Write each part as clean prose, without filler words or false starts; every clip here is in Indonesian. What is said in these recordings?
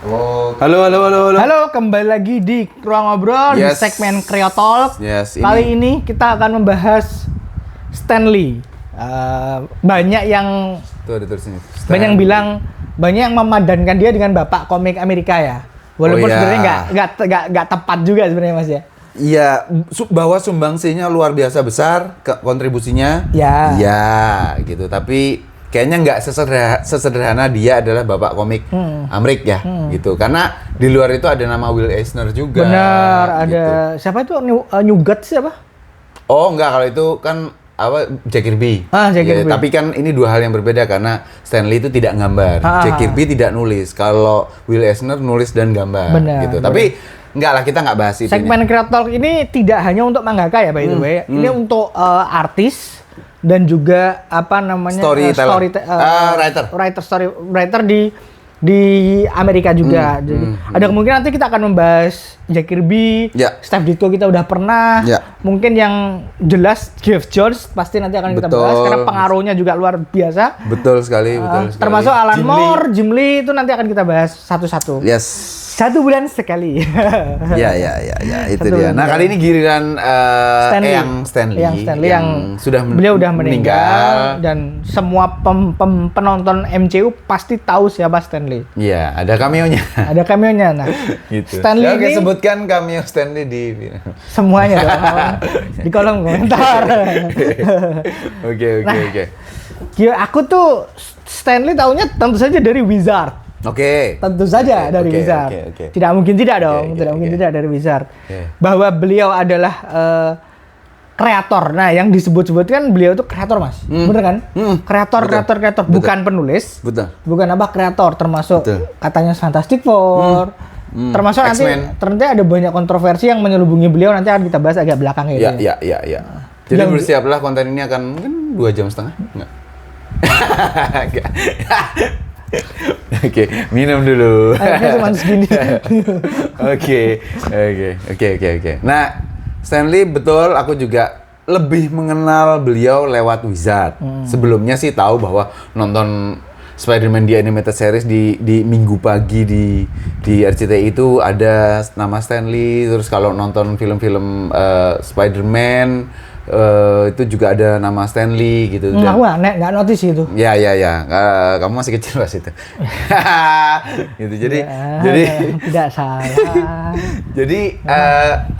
Oh. Halo, kembali lagi di Ruang Ngobrol di segmen Creotalk. Kali ini kita akan membahas Stan Lee. Banyak yang banyak yang memadankan dia dengan bapak komik Amerika ya. Walaupun sebenarnya nggak tepat juga sebenarnya Mas ya. Iya, bahwa sumbangsinya luar biasa besar, kontribusinya. Ya, gitu. Tapi kayaknya nggak sesederhana dia adalah bapak komik Amerika ya, gitu. Karena di luar itu ada nama Will Eisner juga. Benar, ada gitu. siapa itu Newgate siapa? Oh, enggak, kalau itu kan Jack Kirby. Jack Kirby. Tapi kan ini dua hal yang berbeda karena Stan Lee itu tidak gambar, Jack Kirby tidak nulis. Kalau Will Eisner nulis dan gambar, gitu. Tapi enggak lah, kita nggak bahas itu. Segmen Creotalk ini tidak hanya untuk mangaka ya, by the way. Ini untuk artis dan juga apa namanya writer di Amerika juga. Jadi ada kemungkinan nanti kita akan membahas Jack Kirby, Steve Ditko kita udah pernah. Mungkin yang jelas Geoff Johns pasti nanti akan kita bahas karena pengaruhnya juga luar biasa. Betul sekali, betul sekali. Termasuk Alan Moore, Jim Lee itu nanti akan kita bahas satu-satu. Yes. 1 bulan sekali. Ya, itu dia. Nah, kali ini giliran Stan Lee yang beliau udah meninggal dan semua penonton MCU pasti tahu siapa Stan Lee. Iya, ada cameo-nya. Ada cameo-nya. Nah, gitu. Stan Lee ini sebutkan cameo Stan Lee di semuanya dong. Di kolom komentar. Oke. Aku tuh Stan Lee taunya tentu saja dari Wizard. Tentu saja dari Wizard. Tidak mungkin tidak dong, tidak dari Wizard. Bahwa beliau adalah kreator. Nah, yang disebut-sebutkan beliau itu kreator, Mas. Bener kan? Kreator. Bukan penulis. Bukan kreator, termasuk katanya Fantastic Four. Termasuk nanti ada banyak kontroversi yang menyelubungi beliau, nanti akan kita bahas agak belakang ini. Iya. Jadi bersiaplah, konten ini akan mungkin 2,5 jam. Enggak. Oke, minum dulu. Cuma segini. Oke. Nah, Stan Lee betul, aku juga lebih mengenal beliau lewat Wizard. Sebelumnya sih tahu bahwa nonton Spider-Man di animated series di Minggu pagi di RCTI itu ada nama Stan Lee. Terus kalau nonton film-film Spider-Man itu juga ada nama Stan Lee gitu. Aku nggak notice itu. Ya. Kamu masih kecil pas itu. Gitu. Jadi tidak salah. Jadi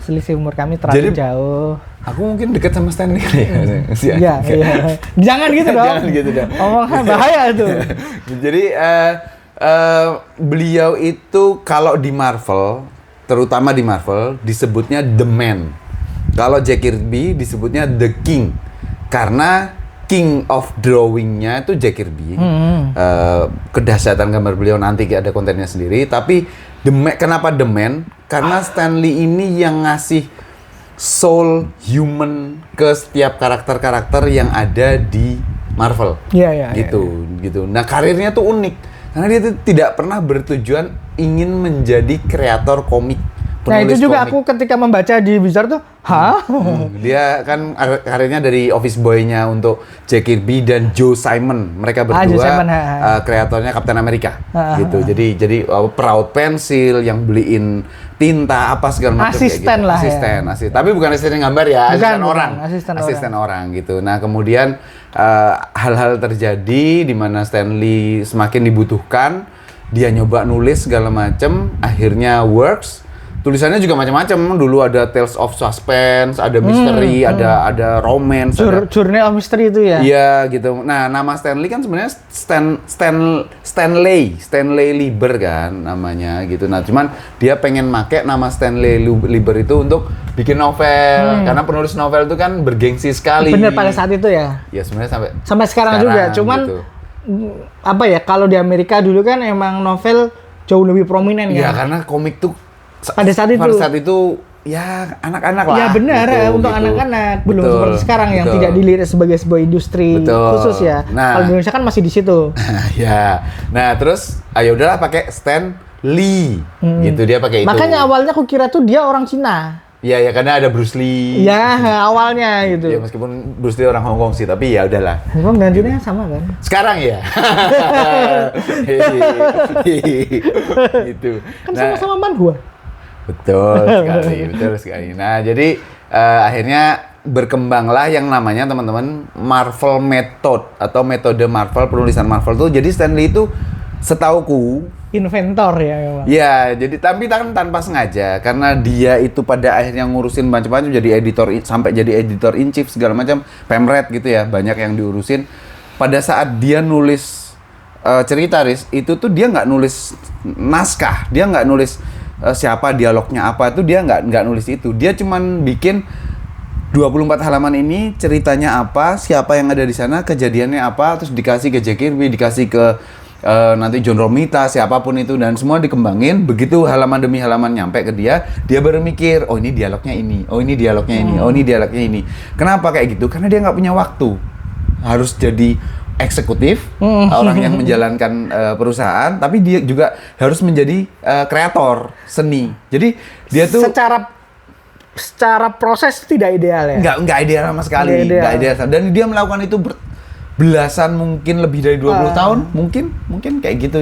selisih umur kami terlalu jauh. Aku mungkin dekat sama Stan Lee kali ya. Iya. Jangan gitu dong. Omongnya bahaya tuh. Jadi beliau itu kalau di Marvel, terutama di Marvel disebutnya The Man. Kalau Jack Kirby disebutnya The King, karena King of Drawing-nya itu Jack Kirby. Kedahsyatan gambar beliau nanti ada kontennya sendiri. Tapi kenapa The Man? Karena Stan Lee ini yang ngasih soul human ke setiap karakter-karakter yang ada di Marvel. Iya. Gitu. Nah, karirnya tuh unik karena dia tuh tidak pernah bertujuan ingin menjadi kreator komik. Nah, itu juga komik. Aku ketika membaca di Wizard tuh, dia kan karirnya dari Office Boy-nya untuk Jack Kirby dan Joe Simon. Mereka berdua kreatornya Captain America. Gitu. Jadi Proud Pencil yang beliin tinta apa segala macam asisten kayak gitu. Asisten. Tapi bukan asisten yang gambar ya, asisten orang gitu. Nah, kemudian hal-hal terjadi di mana Stan Lee semakin dibutuhkan, dia nyoba nulis segala macam, akhirnya works. Tulisannya juga macam-macam. Dulu ada Tales of Suspense, ada misteri, ada romance, Journey of Mystery itu ya. Iya, gitu. Nah, nama Stan Lee kan sebenarnya Stanley Lieber kan namanya gitu. Nah, cuman dia pengen make nama Stanley Lieber itu untuk bikin novel. Karena penulis novel itu kan bergengsi sekali. Bener pada saat itu ya. Ya, sebenarnya sampai sekarang juga. Cuman gitu. Kalau di Amerika dulu kan emang novel jauh lebih prominen ya. Ya, karena komik tuh pada saat itu ya anak-anak lah. Ya benar, untuk anak-anak. Belum seperti sekarang yang tidak dilihat sebagai sebuah industri khusus ya. Nah, kalau di Indonesia kan masih di situ. Ya. Nah, terus ya udahlah pakai Stan Lee. Gitu dia pakai itu. Makanya awalnya aku kira tuh dia orang Cina. Iya, ya karena ada Bruce Lee. Ya, awalnya gitu. Ya meskipun Bruce Lee orang Hong Kong sih, tapi ya udahlah. Hong Kong gantinya sama kan? Sekarang ya. Gitu. Kan sama-sama manhwa. Betul sekali. Nah, jadi akhirnya berkembanglah yang namanya teman-teman Marvel Method atau metode Marvel, penulisan Marvel tuh. Jadi Stan Lee itu setauku inventor ya memang. Ya, jadi tapi tanpa sengaja karena dia itu pada akhirnya ngurusin macam-macam jadi editor sampai jadi editor in chief segala macam, pemret gitu ya, banyak yang diurusin. Pada saat dia nulis cerita Riz, itu tuh dia nggak nulis naskah, dia nggak nulis siapa dialognya apa, itu dia nggak nulis itu. Dia cuman bikin 24 halaman ini ceritanya apa, siapa yang ada di sana, kejadiannya apa, terus dikasih ke Jack Kirby, dikasih ke nanti John Romita, siapapun itu, dan semua dikembangin. Begitu halaman demi halaman nyampe ke dia baru mikir, oh ini dialognya ini, oh ini dialognya ini, oh ini dialognya ini. Kenapa kayak gitu? Karena dia nggak punya waktu. Harus jadi eksekutif, orang yang menjalankan perusahaan, tapi dia juga harus menjadi kreator seni. Jadi dia tuh secara proses tidak ideal ya? Nggak ideal sama sekali, nggak ideal. Dan dia melakukan itu belasan, mungkin lebih dari 20 tahun, mungkin kayak gitu.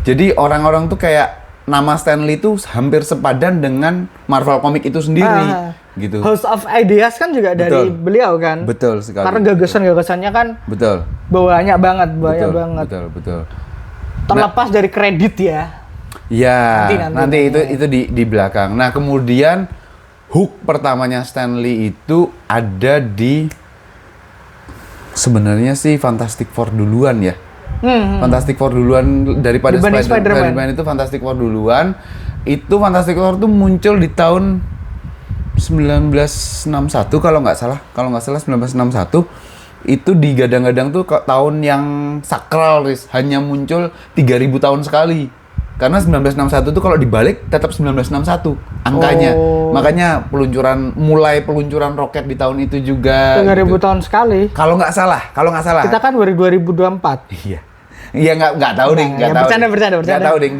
Jadi orang-orang tuh kayak nama Stan Lee tuh hampir sepadan dengan Marvel Comics itu sendiri, gitu. House of Ideas kan juga dari beliau kan? Betul sekali. Karena gagasan-gagasannya kan banyak banget. Betul. Terlepas dari kredit ya. Ya, nanti itu di belakang. Nah, kemudian hook pertamanya Stan Lee itu ada di sebenarnya sih Fantastic Four duluan ya. Fantastic Four duluan daripada Spider-Man itu Fantastic Four duluan. Itu Fantastic Four tuh muncul di tahun 1961 kalau nggak salah 1961. Itu digadang-gadang tuh tahun yang sakral, hanya muncul 3000 tahun sekali. Karena 1961 tuh kalau dibalik tetap 1961 angkanya. Makanya mulai peluncuran roket di tahun itu juga 3000 gitu. Tahun sekali. Kalau nggak salah. Kita kan 2024. Iya. Iya nggak tahu deh, Bercanda. Nggak tahu deh.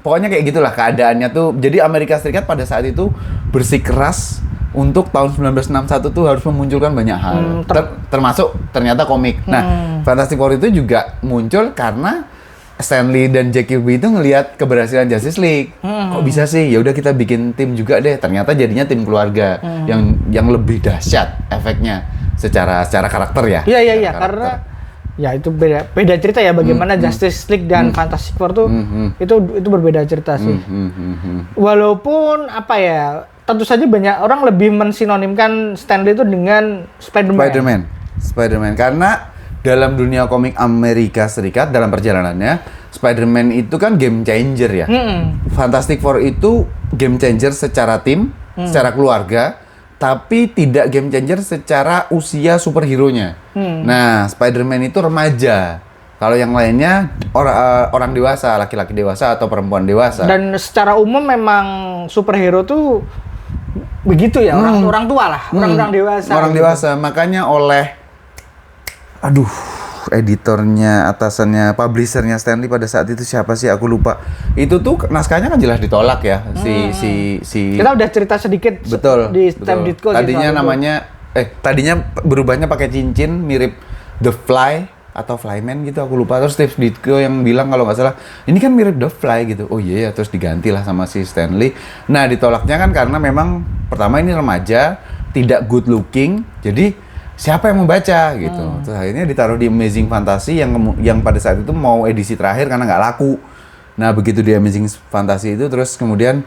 Pokoknya kayak gitulah keadaannya tuh. Jadi Amerika Serikat pada saat itu bersikeras untuk tahun 1961 tuh harus memunculkan banyak hal. Termasuk ternyata komik. Nah, Fantastic Four itu juga muncul karena Stan Lee dan Jack Kirby itu ngelihat keberhasilan Justice League. Kok bisa sih? Ya udah kita bikin tim juga deh. Ternyata jadinya tim keluarga yang lebih dahsyat efeknya secara karakter ya. Iya karena ya itu beda cerita ya bagaimana Justice League dan Fantastic Four tuh itu berbeda cerita sih. Walaupun apa ya, tentu saja banyak orang lebih mensinonimkan Stan Lee itu dengan Spider-Man karena dalam dunia komik Amerika Serikat dalam perjalanannya, Spider-Man itu kan game changer ya. Fantastic Four itu game changer secara tim, secara keluarga, tapi tidak game changer secara usia superhero-nya. Nah, Spider-Man itu remaja. Kalau yang lainnya orang dewasa, laki-laki dewasa atau perempuan dewasa. Dan secara umum memang superhero tuh begitu ya, orang tua lah, orang dewasa. Orang dewasa, makanya oleh editornya, atasannya, publishernya Stan Lee pada saat itu siapa sih? Aku lupa. Itu tuh naskahnya kan jelas ditolak ya. Si Kita udah cerita sedikit di Stan Ditko. Tadinya berubahnya pakai cincin mirip The Fly atau Flyman gitu, aku lupa. Terus Steve Ditko yang bilang kalau nggak salah, ini kan mirip The Fly gitu. Oh iya, terus digantilah sama si Stan Lee. Nah, ditolaknya kan karena memang pertama ini remaja, tidak good looking, jadi siapa yang membaca gitu. Terus akhirnya ditaruh di Amazing Fantasy yang pada saat itu mau edisi terakhir karena nggak laku. Nah, begitu di Amazing Fantasy itu terus kemudian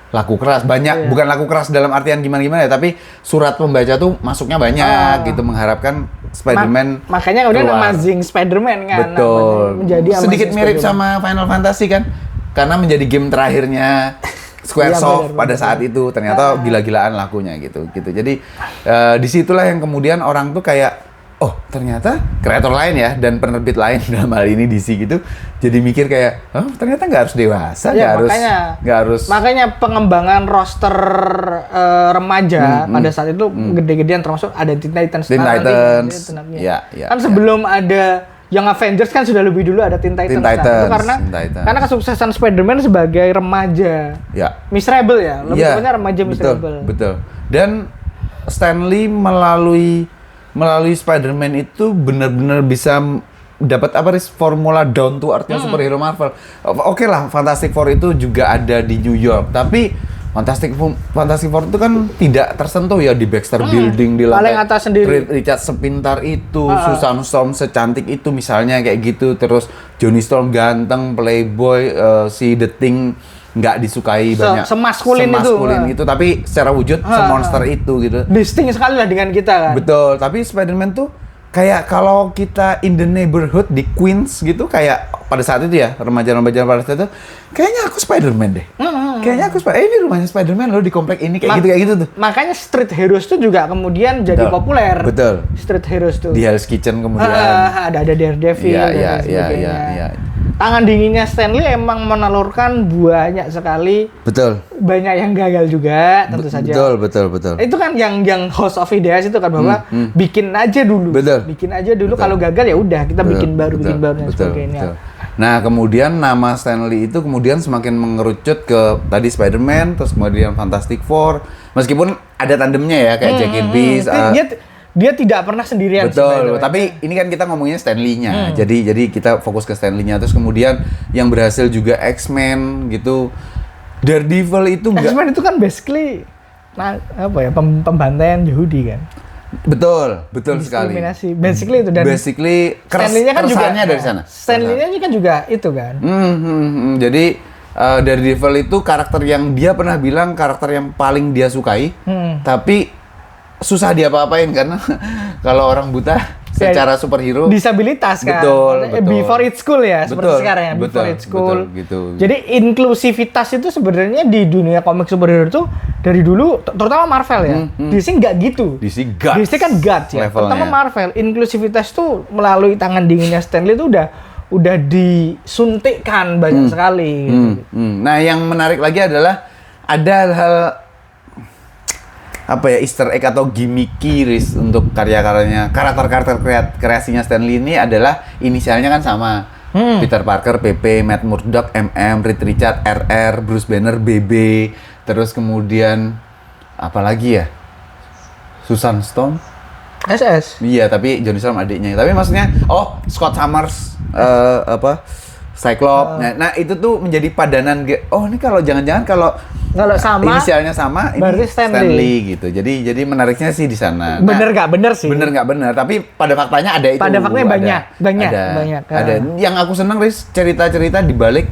laku keras banyak, bukan laku keras dalam artian gimana ya, tapi surat pembaca tuh masuknya banyak gitu, mengharapkan Spider-Man makanya kemudian Amazing Spider-Man kan. Betul. Menjadi sedikit mirip sama Final Fantasy kan, karena menjadi game terakhirnya Squaresoft pada saat itu ternyata gila-gilaan lakunya gitu. Jadi disitulah yang kemudian orang tuh kayak ternyata kreator lain ya dan penerbit lain dalam hal ini DC gitu, jadi mikir kayak ternyata nggak harus dewasa, nggak harus. Makanya pengembangan roster remaja pada saat itu gede-gedean, termasuk ada Teen Titans. Ya. Kan sebelum ada Yang Avengers kan sudah lebih dulu ada Teen Titans. Itu karena kesuksesan Spider-Man sebagai remaja. Ya. Miserable ya, lebih tepatnya remaja miserable. Betul. Dan Stan Lee melalui Spider-Man itu benar-benar bisa dapat formula down to earth-nya superhero Marvel. Oke lah, Fantastic Four itu juga ada di New York, tapi Fantastic Four itu kan tidak tersentuh ya di Baxter Building, di lantai paling atas sendiri. Richard sepintar itu, Susan Storm secantik itu misalnya kayak gitu, terus Johnny Storm ganteng, playboy, si The Thing nggak disukai banyak. Semaskulin itu, tapi secara wujud semonster itu gitu. Distinct sekali lah dengan kita kan. Betul, tapi Spider-Man tuh kayak kalau kita in the neighborhood di Queens gitu, kayak pada saat itu ya, remaja-remaja pada saat itu, kayaknya aku Spider-Man deh. Kayaknya aku ini rumahnya Spider-Man loh di komplek ini, kayak gitu tuh. Makanya Street Heroes tuh juga kemudian jadi populer. Betul. Street Heroes tuh. Di Hell's Kitchen kemudian. Ada Daredevil dan sebagainya. Tangan dinginnya Stan Lee emang menelurkan banyak sekali. Betul. Banyak yang gagal juga, tentu saja. Betul. Itu kan yang House of Ideas itu kan bahwa bikin aja dulu. Bikin aja dulu. Kalau gagal ya udah kita bikin baru dan sebagainya. Nah, kemudian nama Stan Lee itu kemudian semakin mengerucut ke tadi Spider-Man, terus kemudian Fantastic Four. Meskipun ada tandemnya ya kayak Jack Kirby. Dia tidak pernah sendirian. Betul, tapi ini kan kita ngomongnya Stan Lee-nya. Jadi kita fokus ke Stan Lee-nya. Terus kemudian yang berhasil juga X-Men gitu. Daredevil itu enggak. X-Men itu kan basically pembantaian Yahudi kan. Betul sekali. Basically itu, dan basically Stan Lee-nya kan juga dari sana. Stan Lee-nya kan juga itu kan. Jadi Daredevil itu karakter yang dia pernah bilang karakter yang paling dia sukai. Tapi susah dia apa-apain karena kalau orang buta secara superhero disabilitas kan. Betul. Before it's cool ya, seperti sekarang ya. Before it's cool. Gitu. Jadi inklusivitas itu sebenarnya di dunia komik superhero itu dari dulu, terutama Marvel ya. DC nggak gitu. DC kan God ya. Terutama Marvel, inklusivitas tuh melalui tangan dinginnya Stan Lee itu udah disuntikkan banyak sekali. Gitu. Nah, yang menarik lagi adalah ada hal Easter egg atau gimmicky untuk karya-karyanya, karakter kreasinya Stan Lee ini adalah inisialnya kan sama. Peter Parker PP, Matt Murdock MM, Reed Richards RR, Bruce Banner BB, terus kemudian apa lagi ya? Susan Storm SS. Iya, tapi Johnny Storm adiknya. Tapi maksudnya Scott Summers Cyclops. Nah, itu tuh menjadi padanan. Ini kalau jangan-jangan kalau sama inisialnya sama, ini Stan Lee gitu. Jadi menariknya sih di sana. Bener nggak bener sih? Bener nggak bener, tapi pada faktanya ada itu. Pada faktanya banyak. Ada. Yang aku seneng cerita-cerita di balik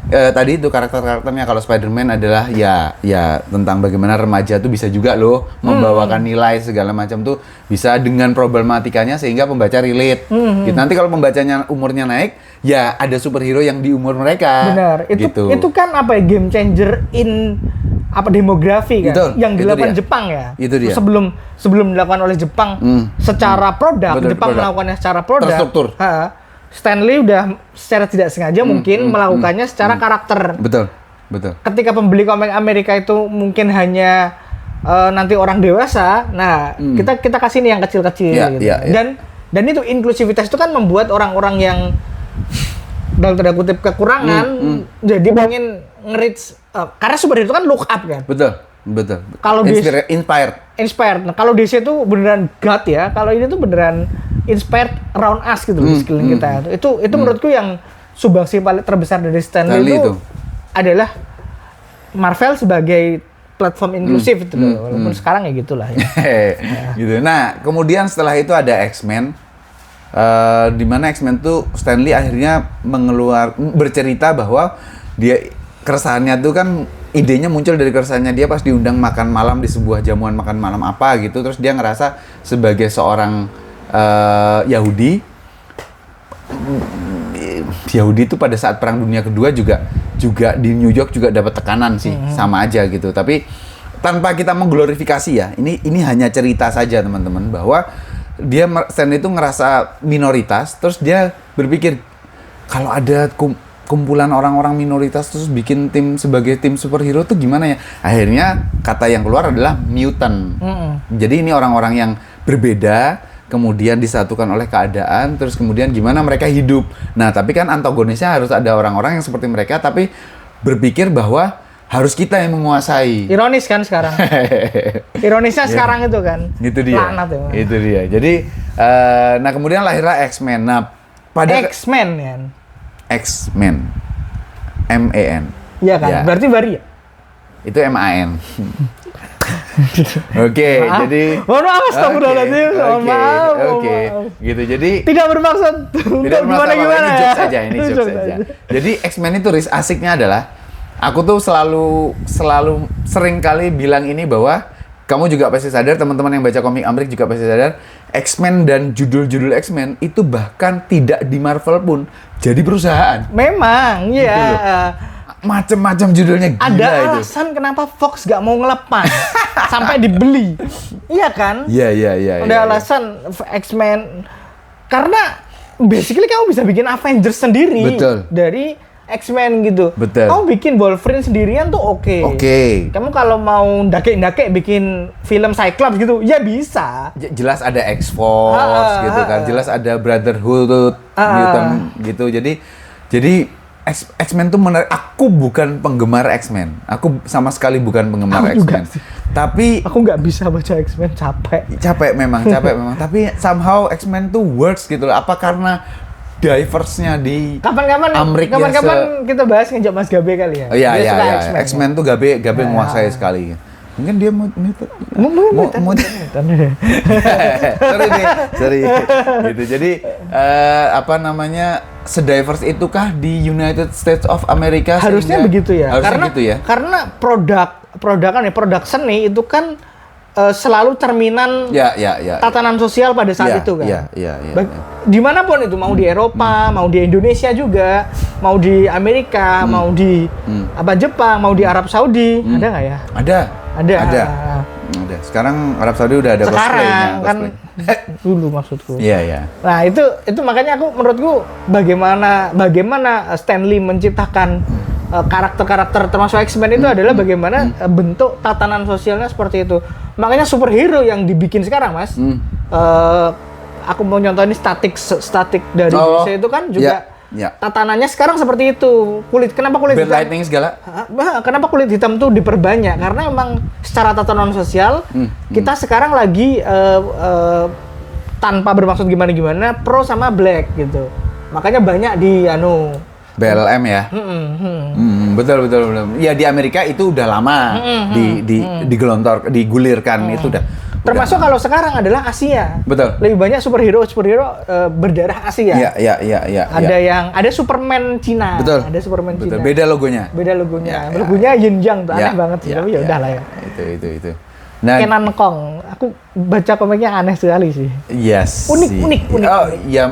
tadi itu karakternya. Kalau Spider-Man adalah ya tentang bagaimana remaja tuh bisa juga loh membawakan nilai segala macam tuh bisa dengan problematikanya sehingga pembaca relate. Gitu. Nanti kalau pembacanya umurnya naik, ya ada superhero yang di umur mereka. Benar. Itu kan game changer in demografi kan. Betul, yang dilakukan Jepang ya. Itu dia. Sebelum dilakukan oleh Jepang secara produk, Jepang melakukannya secara produk. Terstruktur. Stan Lee udah secara tidak sengaja mungkin melakukannya secara karakter. Betul. Ketika pembeli komik Amerika itu mungkin hanya nanti orang dewasa, kita kasih nih yang kecil-kecil gitu. Dan itu inklusivitas itu kan membuat orang-orang yang dalam tanda kutip kekurangan jadi pengen nge-reach karena superhero itu kan look up kan. Betul. Kalau inspired. Nah, kalau DC itu beneran God ya. Kalau ini tuh beneran inspired around us gitu loh, di sekeliling kita. Itu menurutku yang sumbangsi paling terbesar dari Stan Lee itu adalah Marvel sebagai platform inklusif itu loh. Walaupun sekarang ya gitulah ya. Gitu. Nah, kemudian setelah itu ada X-Men. Di mana X-Men tuh Stan Lee akhirnya bercerita bahwa dia keresahannya tuh kan idenya muncul dari keresahannya dia pas diundang makan malam di sebuah jamuan makan malam apa gitu, terus dia ngerasa sebagai seorang Yahudi itu pada saat Perang Dunia Kedua juga di New York juga dapat tekanan sih, sama aja gitu. Tapi tanpa kita mengglorifikasi ya, ini hanya cerita saja teman-teman, bahwa Stan itu ngerasa minoritas, terus dia berpikir kalau ada kumpulan orang-orang minoritas terus bikin tim sebagai tim superhero tuh gimana ya? Akhirnya kata yang keluar adalah mutant. Jadi ini orang-orang yang berbeda, kemudian disatukan oleh keadaan, terus kemudian gimana mereka hidup. Nah, tapi kan antagonisnya harus ada orang-orang yang seperti mereka, tapi berpikir bahwa harus kita yang menguasai. Ironis kan sekarang. Ironisnya sekarang itu kan. Itu dia. Laknat ya. Itu dia. Jadi, nah kemudian lahirlah X-Men. Nah, pada X-Men kan. X-Men. M-E-N. Iya kan. Ya. Berarti Bari ya? Itu M-A-N. Oke, jadi mohon maaf, astagfirullahaladzim. Maaf. Oke. Gitu. Jadi tidak bermaksud tidak bermaksud gimana ini jokes saja, ini jokes saja. Jadi X-Men itu asiknya adalah aku tuh selalu sering kali bilang ini bahwa kamu juga pasti sadar, teman-teman yang baca komik Amrik juga pasti sadar, X-Men dan judul-judul X-Men itu bahkan tidak di Marvel pun jadi perusahaan. Memang, iya. Gitu macem-macem judulnya, gila. Ada alasan kenapa Fox gak mau ngelepas sampai dibeli. Iya kan? Iya. Ada alasan X-Men karena basically kamu bisa bikin Avengers sendiri. Betul. Dari X-Men gitu. Betul. Kamu bikin Wolverine sendirian tuh oke. Kamu kalau mau ndake-ndake bikin film Cyclops gitu, ya bisa. Jelas ada X-Force gitu kan. Jelas ada Brotherhood Mutant gitu. Jadi X-Men tuh menarik. Aku bukan penggemar X-Men. Aku sama sekali bukan penggemar X-Men. Tapi aku nggak bisa baca X-Men, capek. Capek memang. Tapi somehow X-Men tuh works gitu loh. Apa karena diverse-nya di Amrik kapan kita bahas ngejak Mas Gabe kali ya. Oh, iya. X-Men tuh Gabe menguasai sekali. Mungkin dia mau sorry gitu. Jadi sediverse itukah di United States of America? Harusnya begitu ya. Harusnya gitu ya. Karena produk seni itu kan selalu cerminan tatanan sosial pada saat itu kan. Dimanapun itu, mau di Eropa, mau di Indonesia juga, mau di Amerika, mau di Jepang, mau di Arab Saudi, ada nggak ya? Ada. Sekarang Arab Saudi udah ada sekarang kan dulu maksudku. Iya. Nah itu makanya menurutku bagaimana Stan Lee menciptakan karakter-karakter termasuk X-Men itu adalah bagaimana bentuk tatanan sosialnya seperti itu. Makanya superhero yang dibikin sekarang, Mas. Aku mau nyontohin statik dari DC itu kan juga tatanannya sekarang seperti itu. Kenapa kulit hitam? Lightning segala. Kenapa kulit hitam tuh diperbanyak? Karena emang secara tatanan sosial kita sekarang lagi tanpa bermaksud gimana pro sama black gitu. Makanya banyak di BLM ya. Betul. Ya di Amerika itu udah lama digulirkan itu udah. Termasuk kalau sekarang adalah Asia. Betul. Lebih banyak superhero berdarah Asia. Iya. Ada Superman Cina. Betul. Ada Superman Cina. Beda logonya. Logonya Yin Yang tuh aneh banget sih. Tapi ya udah lah ya. Itu. Nah, Kenan Kong. Aku baca komiknya aneh sekali sih. Yes. Unik. Oh, ya.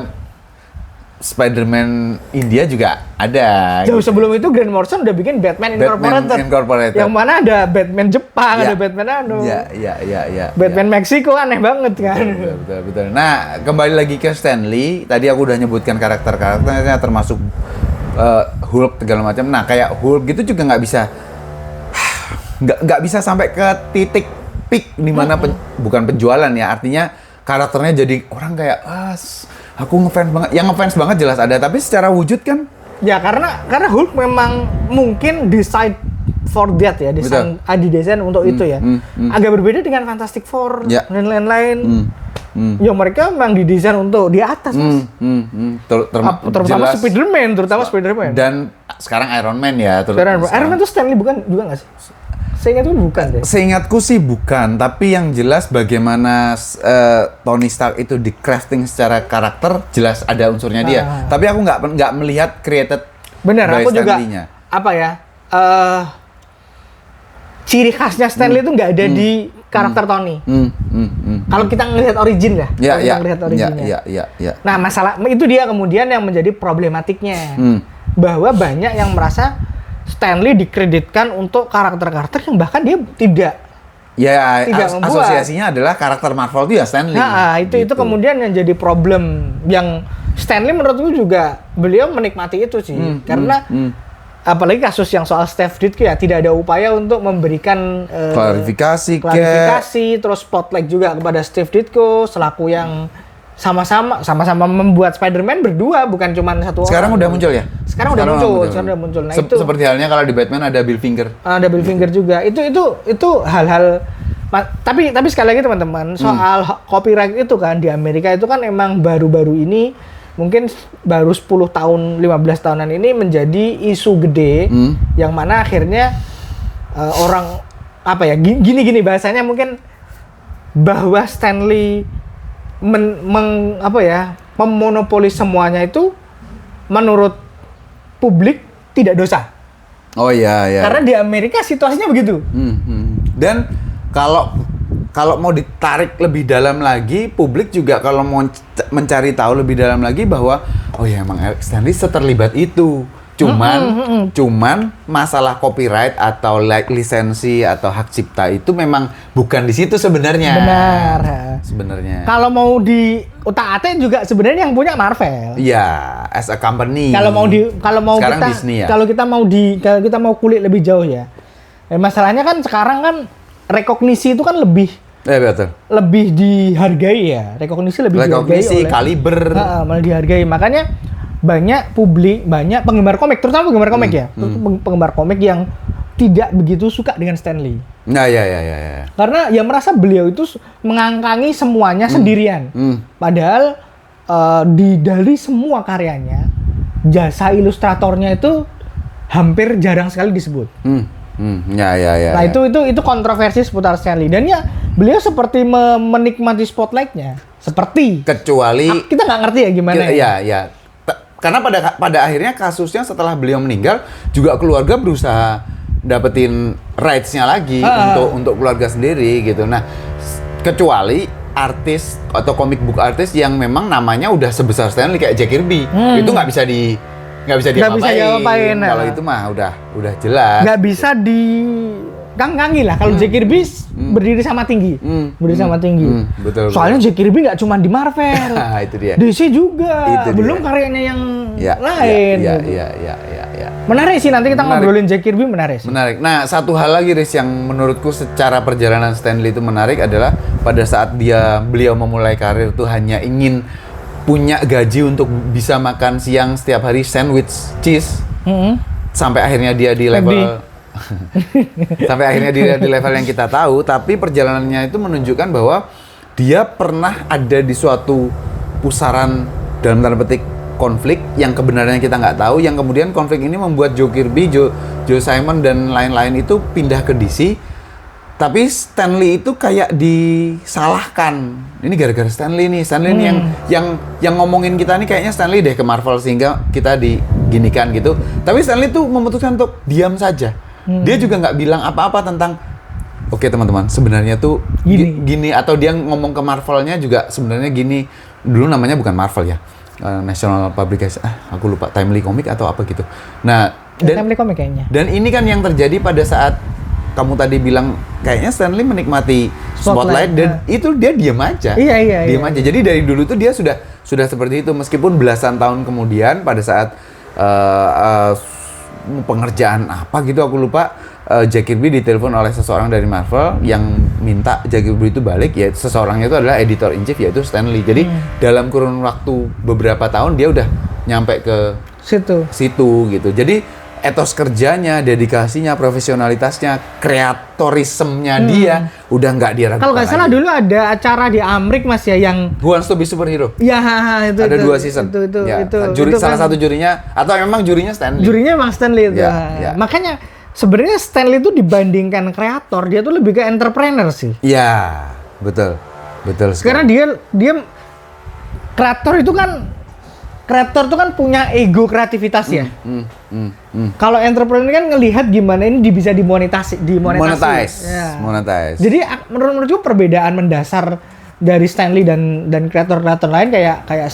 Spider-Man India juga ada. Jauh sebelum itu Grant Morrison udah bikin Batman Incorporated. Yang mana ada Batman Jepang, ada Batman Iya. Batman Meksiko aneh banget kan. Betul. Nah, kembali lagi ke Stan Lee. Tadi aku udah nyebutkan karakter-karakternya termasuk Hulk segala macam. Nah, kayak Hulk gitu juga nggak bisa sampai ke titik peak di mana bukan penjualan ya. Artinya karakternya jadi orang kayak aku ngefans banget. Yang ngefans banget jelas ada, tapi secara wujud kan ya karena Hulk memang mungkin decide for that ya, didesain untuk itu ya. Agak berbeda dengan Fantastic Four dan lain-lain. Ya mereka memang didesain untuk di atas, Mas. Terutama Spider-Man. Dan sekarang Iron Man ya. Iron Man itu Stan Lee bukan juga nggak sih? Seingatku bukan deh. Seingatku sih bukan, tapi yang jelas bagaimana Tony Stark itu di crafting secara karakter jelas ada unsurnya dia. Tapi aku nggak melihat created. Benar, aku juga ciri khasnya Stan Lee itu nggak ada di karakter Tony. Kalau kita ngelihat origin ya. Nah, masalah itu dia kemudian yang menjadi problematiknya. Bahwa banyak yang merasa Stan Lee dikreditkan untuk karakter-karakter yang bahkan dia tidak membuat. Asosiasinya adalah karakter Marvel itu ya Stan Lee. Nah, itu kemudian yang jadi problem yang Stan Lee menurutku juga beliau menikmati itu sih. Karena apalagi kasus yang soal Steve Ditko ya, tidak ada upaya untuk memberikan klarifikasi, terus spotlight juga kepada Steve Ditko selaku yang sama-sama membuat Spider-Man berdua, bukan cuma satu sekarang orang. Udah muncul ya? Sekarang udah muncul. Nah, itu seperti halnya kalau di Batman ada Bill Finger. Ada Bill Finger juga. Itu hal-hal. Tapi sekali lagi teman-teman, soal copyright itu kan di Amerika itu kan emang baru-baru ini, mungkin baru 10 tahun, 15 tahunan ini menjadi isu gede, yang mana akhirnya orang apa ya, gini bahasanya mungkin bahwa Stan Lee memonopoli semuanya itu menurut publik tidak dosa. Oh iya. Karena di Amerika situasinya begitu. Dan kalau mau ditarik lebih dalam lagi, publik juga kalau mau mencari tahu lebih dalam lagi bahwa oh ya emang Stan Lee terlibat itu. Cuman masalah copyright atau lisensi atau hak cipta itu memang bukan di situ sebenarnya. Benar. Sebenarnya. Kalau mau di utak-atik juga sebenarnya yang punya Marvel. Iya, as a company. Kalau sekarang kita Disney ya. Kalau kita mau kulik lebih jauh ya. Masalahnya kan sekarang kan rekognisi itu kan lebih betul. Lebih dihargai ya. Rekognisi dihargai oleh kaliber. Malah dihargai. Makanya banyak penggemar komik, terutama penggemar komik ya. Penggemar komik yang tidak begitu suka dengan Stan Lee. Nah, ya. Karena ya merasa beliau itu mengangkangi semuanya sendirian. Padahal dari semua karyanya, jasa ilustratornya itu hampir jarang sekali disebut. Ya. Nah, itu kontroversi seputar Stan Lee. Dan ya beliau seperti menikmati spotlight-nya. Kecuali kita nggak ngerti ya gimana. Iya. Karena pada akhirnya kasusnya setelah beliau meninggal juga keluarga berusaha dapetin rights-nya lagi untuk keluarga sendiri gitu. Nah, kecuali artis atau comic book artis yang memang namanya udah sebesar Stan Lee kayak Jack Kirby, itu nggak bisa diapain. Kalau itu mah udah jelas. Nggak bisa kangkangi lah. Kalau Jack Kirby berdiri sama tinggi. Betul. Soalnya Jack Kirby nggak cuma di Marvel. Itu dia. DC juga. Belum karyanya yang lain. Iya. Menarik sih, nanti kita ngobrolin Jack Kirby, menarik. Nah, satu hal lagi Riz yang menurutku secara perjalanan Stan Lee itu menarik adalah pada saat beliau memulai karir tuh hanya ingin punya gaji untuk bisa makan siang setiap hari sandwich cheese. Sampai akhirnya dia di level di level yang kita tahu, tapi perjalanannya itu menunjukkan bahwa dia pernah ada di suatu pusaran dalam tanda petik konflik yang kebenarannya kita nggak tahu, yang kemudian konflik ini membuat Joe Kirby, Joe Simon dan lain-lain itu pindah ke DC. Tapi Stan Lee itu kayak disalahkan. Ini gara-gara Stan Lee nih yang ngomongin kita nih kayaknya Stan Lee deh ke Marvel sehingga kita diginikan gitu. Tapi Stan Lee tuh memutuskan untuk diam saja. Dia juga nggak bilang apa-apa tentang oke, teman-teman, sebenarnya tuh gini, atau dia ngomong ke Marvelnya juga sebenarnya gini. Dulu namanya bukan Marvel ya. National Publication, aku lupa, Timely Comic atau apa gitu. Nah, Timely Comic kayaknya. Dan ini kan yang terjadi pada saat kamu tadi bilang kayaknya Stan Lee menikmati spotlight dan itu dia diam aja. Iya. Diam aja. Jadi dari dulu tuh dia sudah seperti itu, meskipun belasan tahun kemudian pada saat pengerjaan apa gitu aku lupa, Jack Kirby ditelepon oleh seseorang dari Marvel yang minta Jack Kirby itu balik, ya seseorangnya itu adalah editor in chief yaitu Stan Lee. Jadi dalam kurun waktu beberapa tahun dia udah nyampe ke situ gitu. Jadi etos kerjanya, dedikasinya, profesionalitasnya, kreatorismenya dia udah nggak diragukan. Kalau nggak salah dulu ada acara di Amrik Mas ya yang Who Wants to Be Superhero. Ya, itu ada 2 season. Itu salah satu jurinya atau memang jurinya Stan Lee. Jurinya memang Stan Lee itu. Ya. Makanya sebenarnya Stan Lee itu dibandingkan kreator, dia tuh lebih ke entrepreneur sih. Iya, betul sekali. Karena dia kreator itu kan punya ego kreativitas ya. Kalau entrepreneur kan ngelihat gimana ini bisa dimonetize. Jadi menurutku perbedaan mendasar dari Stan Lee dan kreator-kreator lain kayak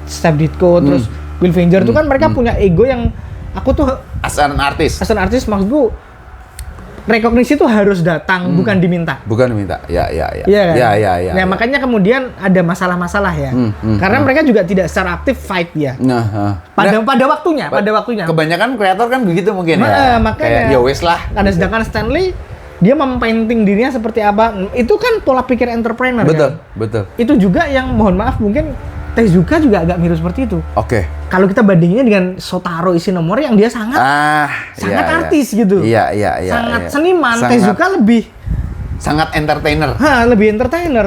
Steve Ditko terus Bill Finger itu kan mereka punya ego yang aku tuh as an artist maksudku rekognisi itu harus datang, bukan diminta. Bukan diminta. Ya. Iya kan? Ya. Nah, makanya kemudian ada masalah-masalah ya. Karena mereka juga tidak secara aktif fight ya. Pada waktunya. Kebanyakan kreator kan begitu mungkin ya. Makanya. Kayak, ya wes lah. Karena sedangkan Stanley dia mempainting dirinya seperti apa. Itu kan pola pikir entrepreneur. Betul. Itu juga yang mohon maaf mungkin Tezuka juga agak mirip seperti itu. Oke. Kalau kita bandinginnya dengan Shotaro Ishinomori yang dia sangat artis gitu. Iya. Sangat seniman. Tezuka lebih sangat entertainer. Lebih entertainer.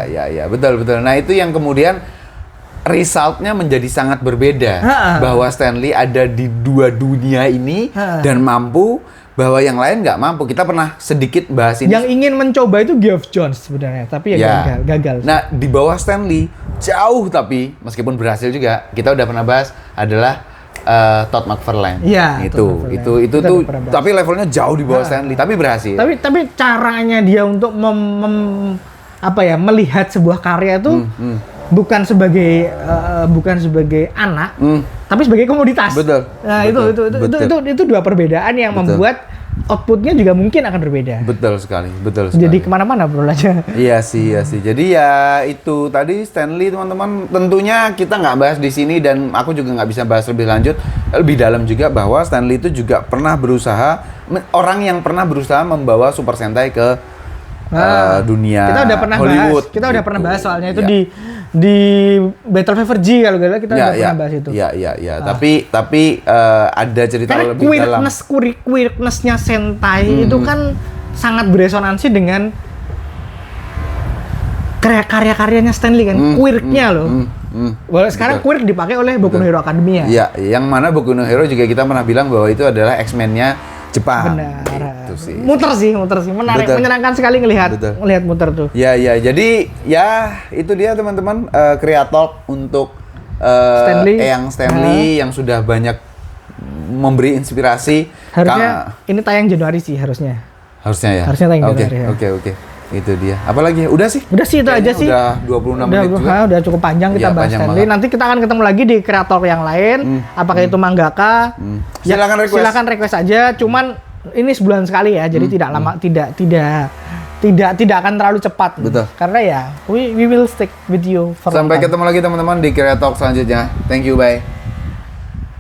Ya. Betul. Nah, itu yang kemudian resultnya menjadi sangat berbeda. Bahwa Stanley ada di dua dunia ini dan mampu, bahwa yang lain nggak mampu. Kita pernah sedikit bahas ini. Yang ingin mencoba itu Geoff Jones sebenarnya, tapi gagal. Nah, di bawah Stanley jauh, tapi meskipun berhasil juga, kita udah pernah bahas adalah Todd McFarlane. Iya, itu tuh, tapi levelnya jauh di bawah Stanley, tapi berhasil. Tapi caranya dia untuk melihat sebuah karya itu bukan sebagai anak, tapi sebagai komoditas. Betul. Nah, itu dua perbedaan yang membuat outputnya juga mungkin akan berbeda. Betul sekali. Jadi kemana-mana bro aja. Iya sih. Jadi ya itu tadi Stanley teman-teman. Tentunya kita nggak bahas di sini dan aku juga nggak bisa bahas lebih lanjut, lebih dalam juga bahwa Stanley itu juga pernah berusaha, orang yang pernah berusaha membawa Super Sentai ke dunia kita udah pernah Hollywood. Kita udah pernah bahas soalnya itu di Battle Fever G kalau gak salah kita udah pernah bahas itu. Iya. Tapi ada cerita karena lebih dalam. Quirkness-nya Sentai itu kan sangat beresonansi dengan karya-karyanya Stanley kan. Quirknya loh. Walau sekarang Quirk dipakai oleh Boku no Hero Academia. Iya, yang mana Boku no Hero juga kita pernah bilang bahwa itu adalah X-Men-nya Jepang. Benar. Gitu sih. Muter sih. Menarik, menyenangkan sekali ngelihat muter tuh. Ya. Jadi ya itu dia teman-teman Kreatalk untuk Stanley yang sudah banyak memberi inspirasi. Harusnya ini tayang Januari sih harusnya. Harusnya ya. Harusnya tayang Januari. Oke. Itu dia. Apalagi udah sih? Udah sih itu aja sih. Udah 26 menit juga. Udah cukup panjang kita bahas Stanley. Nanti kita akan ketemu lagi di Kreator yang lain. Apakah itu mangaka? Silakan request aja. Cuman ini sebulan sekali ya. Jadi tidak lama, tidak akan terlalu cepat. Betul. Karena ya we will stick with you. Sampai ketemu lagi teman-teman di Kreator selanjutnya. Thank you, bye.